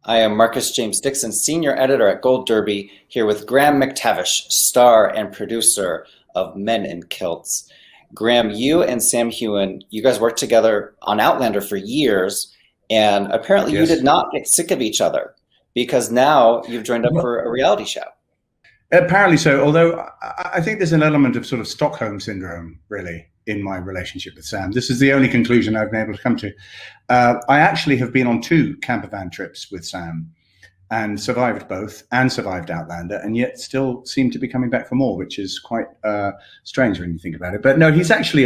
I am Marcus James Dixon, Senior Editor at Gold Derby, here with Graham McTavish, star and producer of Men in Kilts. Graham, you and Sam Heughan, you guys worked together on Outlander for years, and apparently you did not get sick of each other, because now you've joined up for a reality show. Apparently so, although I think there's an element of sort of Stockholm syndrome, really, in my relationship with Sam. This is the only conclusion I've been able to come to. I actually have been on 2 camper van trips with Sam and survived both and survived Outlander, and yet still seem to be coming back for more, which is quite strange when you think about it. But no, he's actually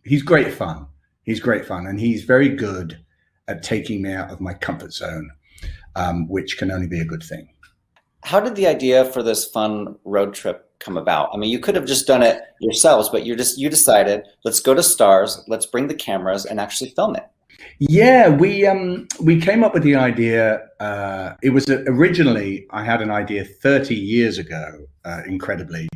he's great fun. He's great fun, and he's very good at taking me out of my comfort zone, which can only be a good thing. How did the idea for this fun road trip come about? I mean, you could have just done it yourselves, but you decided, let's go to Stars, let's bring the cameras and actually film it. Yeah, we came up with the idea. It was originally, I had an idea 30 years ago, incredibly,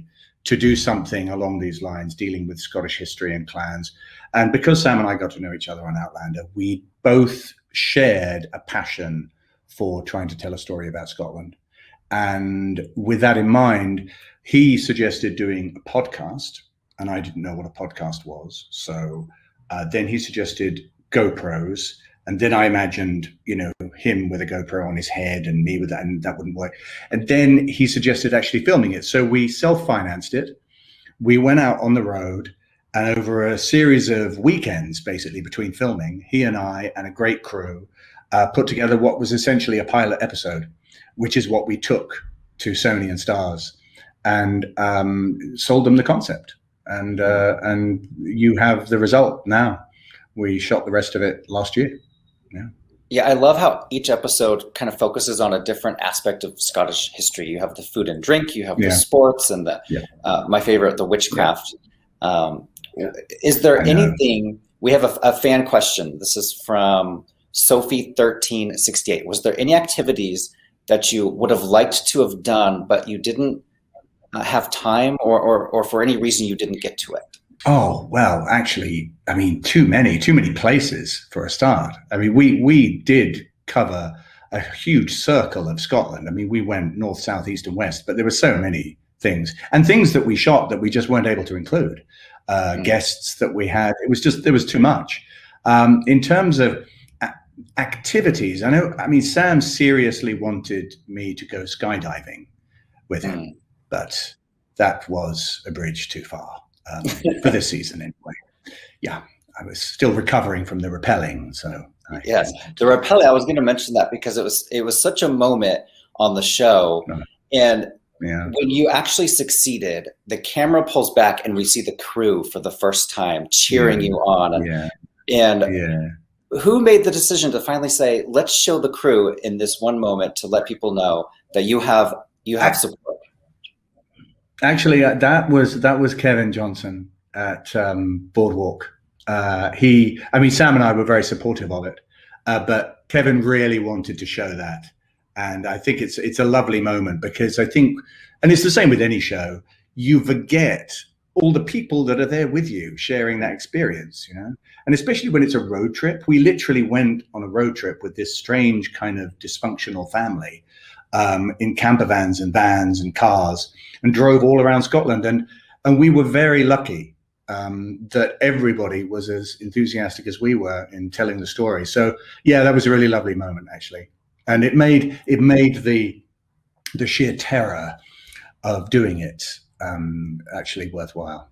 to do something along these lines, dealing with Scottish history and clans. And because Sam and I got to know each other on Outlander, we both shared a passion for trying to tell a story about Scotland. And with that in mind, he suggested doing a podcast, and I didn't know what a podcast was. So then he suggested GoPros, and then I imagined, him with a GoPro on his head and me with that, and that wouldn't work. And then he suggested actually filming it. So we self-financed it. We went out on the road, and over a series of weekends, basically between filming, he and I and a great crew put together what was essentially a pilot episode, which is what we took to Sony and Stars and sold them the concept. And you have the result now. We shot the rest of it last year. Yeah, I love how each episode kind of focuses on a different aspect of Scottish history. You have the food and drink, you have the sports, and my favorite, the witchcraft. Is there anything, we have a fan question. This is from Sophie1368. Was there any activities that you would have liked to have done, but you didn't have time, or for any reason you didn't get to it? Oh, well, actually, I mean, too many places for a start. I mean, we did cover a huge circle of Scotland. I mean, we went north, south, east, and west, but there were so many things, and things that we shot that we just weren't able to include. Guests that we had, there was too much. In terms of activities, Sam seriously wanted me to go skydiving with him, but that was a bridge too far for this season anyway. Yeah, I was still recovering from the rappelling, so yes, the rappelling. I was going to mention that because it was such a moment on the show, and when you actually succeeded, the camera pulls back and we see the crew for the first time cheering you on, and who made the decision to finally say, let's show the crew in this one moment to let people know that you have support? Actually, that was Kevin Johnson at Boardwalk. Sam and I were very supportive of it, but Kevin really wanted to show that. And I think it's a lovely moment, because I think, and it's the same with any show, you forget all the people that are there with you sharing that experience, and especially when it's a road trip. We literally went on a road trip with this strange kind of dysfunctional family in camper vans and cars, and drove all around Scotland. And we were very lucky that everybody was as enthusiastic as we were in telling the story. So yeah, that was a really lovely moment, actually. And it made the sheer terror of doing it actually worthwhile.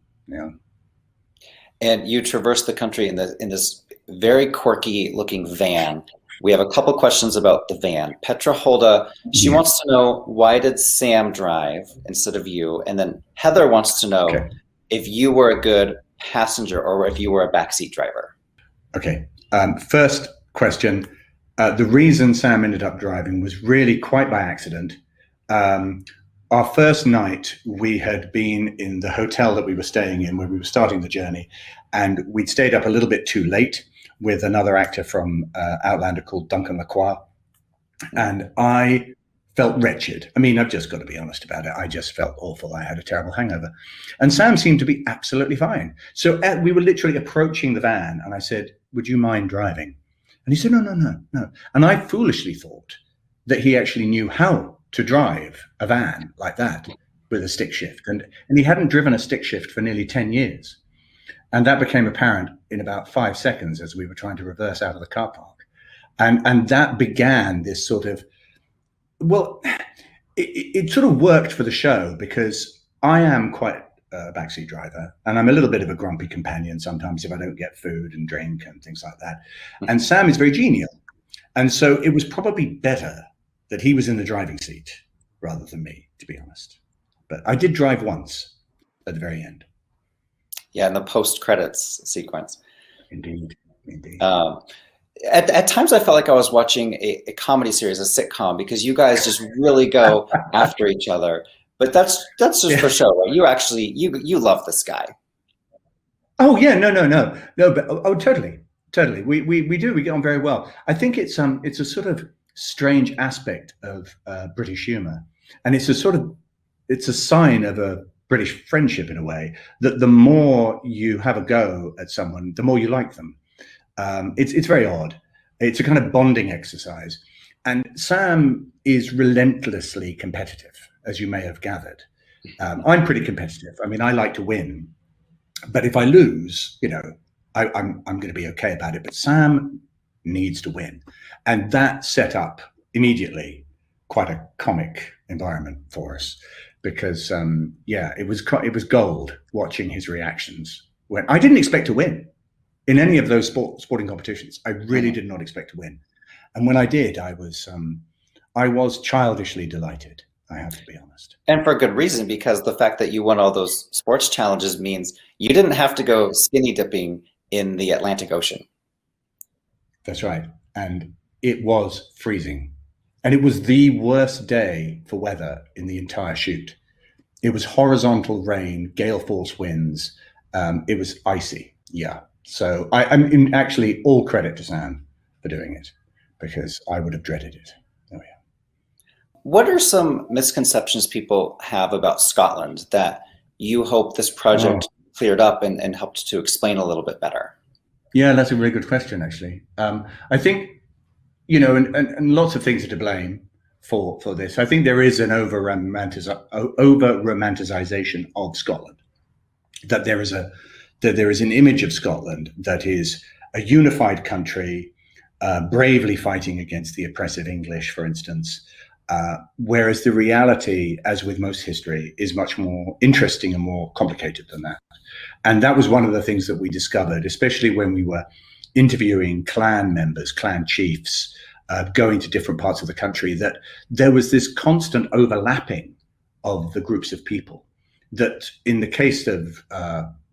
And you traversed the country in this very quirky looking van. We have a couple questions about the van. Petra Holda, she wants to know, why did Sam drive instead of you? And then Heather wants to know if you were a good passenger or if you were a backseat driver. Okay. First question. The reason Sam ended up driving was really quite by accident. Our first night, we had been in the hotel that we were staying in when we were starting the journey, and we'd stayed up a little bit too late with another actor from Outlander called Duncan Lacroix. And I felt wretched. I mean, I've just got to be honest about it. I just felt awful. I had a terrible hangover. And Sam seemed to be absolutely fine. So we were literally approaching the van, and I said, would you mind driving? And he said, no. And I foolishly thought that he actually knew how to drive a van like that with a stick shift. And he hadn't driven a stick shift for nearly 10 years. And that became apparent in about 5 seconds as we were trying to reverse out of the car park. And that began this sort of, well, it sort of worked for the show because I am quite a backseat driver, and I'm a little bit of a grumpy companion sometimes if I don't get food and drink and things like that. And Sam is very genial. And so it was probably better that he was in the driving seat rather than me, to be honest. But I did drive once at the very end. Yeah, in the post-credits sequence. Indeed, indeed. At times I felt like I was watching a comedy series, a sitcom, because you guys just really go after each other. But that's just for show, right? You actually, you love this guy. Oh yeah, no, but totally. We do. We get on very well. I think it's a sort of strange aspect of British humor, and it's a sign of a British friendship in a way, that the more you have a go at someone, the more you like them. It's very odd. It's a kind of bonding exercise. And Sam is relentlessly competitive, as you may have gathered. I'm pretty competitive. I mean, I like to win, but if I lose, I'm going to be okay about it. But Sam needs to win, and that set up immediately quite a comic environment for us. Because it was gold watching his reactions when I didn't expect to win in any of those sporting competitions. I really did not expect to win, and when I did, I was childishly delighted. I have to be honest, and for good reason, because the fact that you won all those sports challenges means you didn't have to go skinny dipping in the Atlantic Ocean. That's right, and it was freezing. And it was the worst day for weather in the entire shoot. It was horizontal rain, gale force winds. It was icy. Yeah. So I'm actually all credit to Sam for doing it, because I would have dreaded it. Oh yeah. What are some misconceptions people have about Scotland that you hope this project cleared up and helped to explain a little bit better? Yeah, that's a really good question, actually. I think, and lots of things are to blame for this. I think there is an over romanticization of Scotland. That there is an image of Scotland that is a unified country, bravely fighting against the oppressive English, for instance. Whereas the reality, as with most history, is much more interesting and more complicated than that. And that was one of the things that we discovered, especially when we were interviewing clan members, clan chiefs, going to different parts of the country, that there was this constant overlapping of the groups of people. That in the case of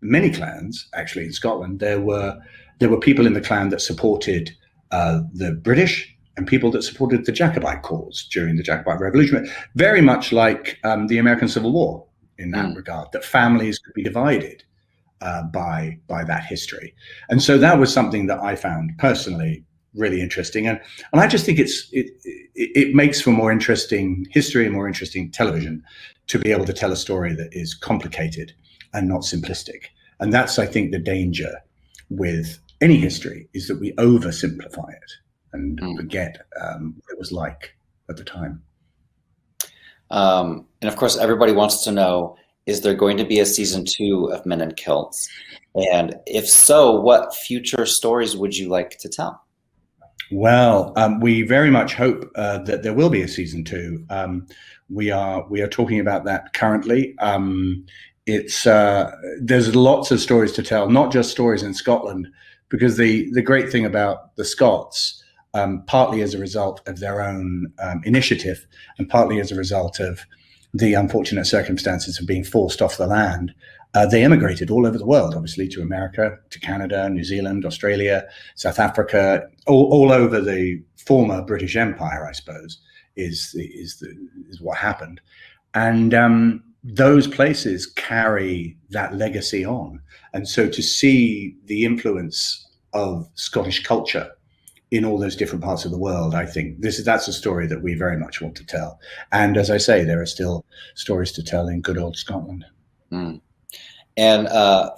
many clans, actually in Scotland, there were people in the clan that supported the British and people that supported the Jacobite cause during the Jacobite Revolution, very much like the American Civil War in that regard, that families could be divided by that history. And so that was something that I found personally really interesting. And I just think it makes for more interesting history and more interesting television to be able to tell a story that is complicated and not simplistic. And that's, I think, the danger with any history, is that we oversimplify it and forget what it was like at the time. And of course, everybody wants to know, is there going to be a season 2 of Men in Kilts? And if so, what future stories would you like to tell? Well, we very much hope that there will be a season 2. We are talking about that currently. There's lots of stories to tell, not just stories in Scotland, because the great thing about the Scots, partly as a result of their own initiative and partly as a result of the unfortunate circumstances of being forced off the land, they emigrated all over the world, obviously, to America, to Canada, New Zealand, Australia, South Africa, all over the former British Empire, I suppose, is what happened. And those places carry that legacy on. And so to see the influence of Scottish culture in all those different parts of the world, I think that's a story that we very much want to tell. And as I say, there are still stories to tell in good old Scotland. And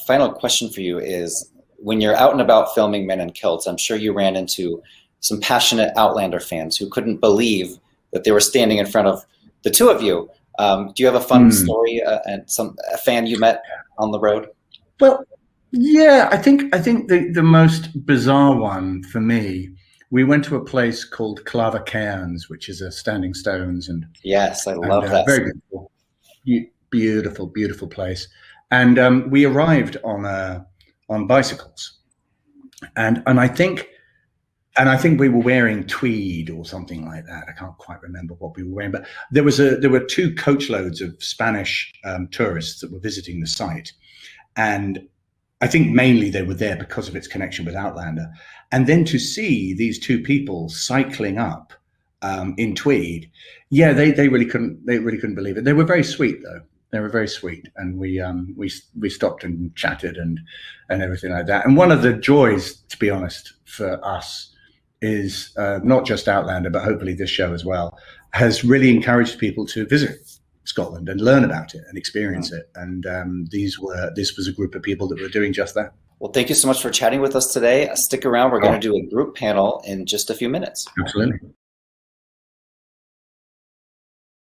final question for you is, when you're out and about filming Men in Kilts, I'm sure you ran into some passionate Outlander fans who couldn't believe that they were standing in front of the two of you. Do you have a fun story and a fan you met on the road? Well, yeah, I think the most bizarre one for me, we went to a place called Clava Cairns, which is a Standing Stones, and yes, I love that. Very beautiful, beautiful place. And we arrived on bicycles, and I think we were wearing tweed or something like that. I can't quite remember what we were wearing, but there were 2 coachloads of Spanish tourists that were visiting the site, and I think mainly they were there because of its connection with Outlander. And then to see these 2 people cycling up in tweed, yeah, they really couldn't believe it. They were very sweet though. They were very sweet, and we stopped and chatted and everything like that. And one of the joys, to be honest, for us is not just Outlander, but hopefully this show as well, has really encouraged people to visit Scotland and learn about it and experience it. And this was a group of people that were doing just that. Well, thank you so much for chatting with us today. Stick around. We're going to do a group panel in just a few minutes. Absolutely.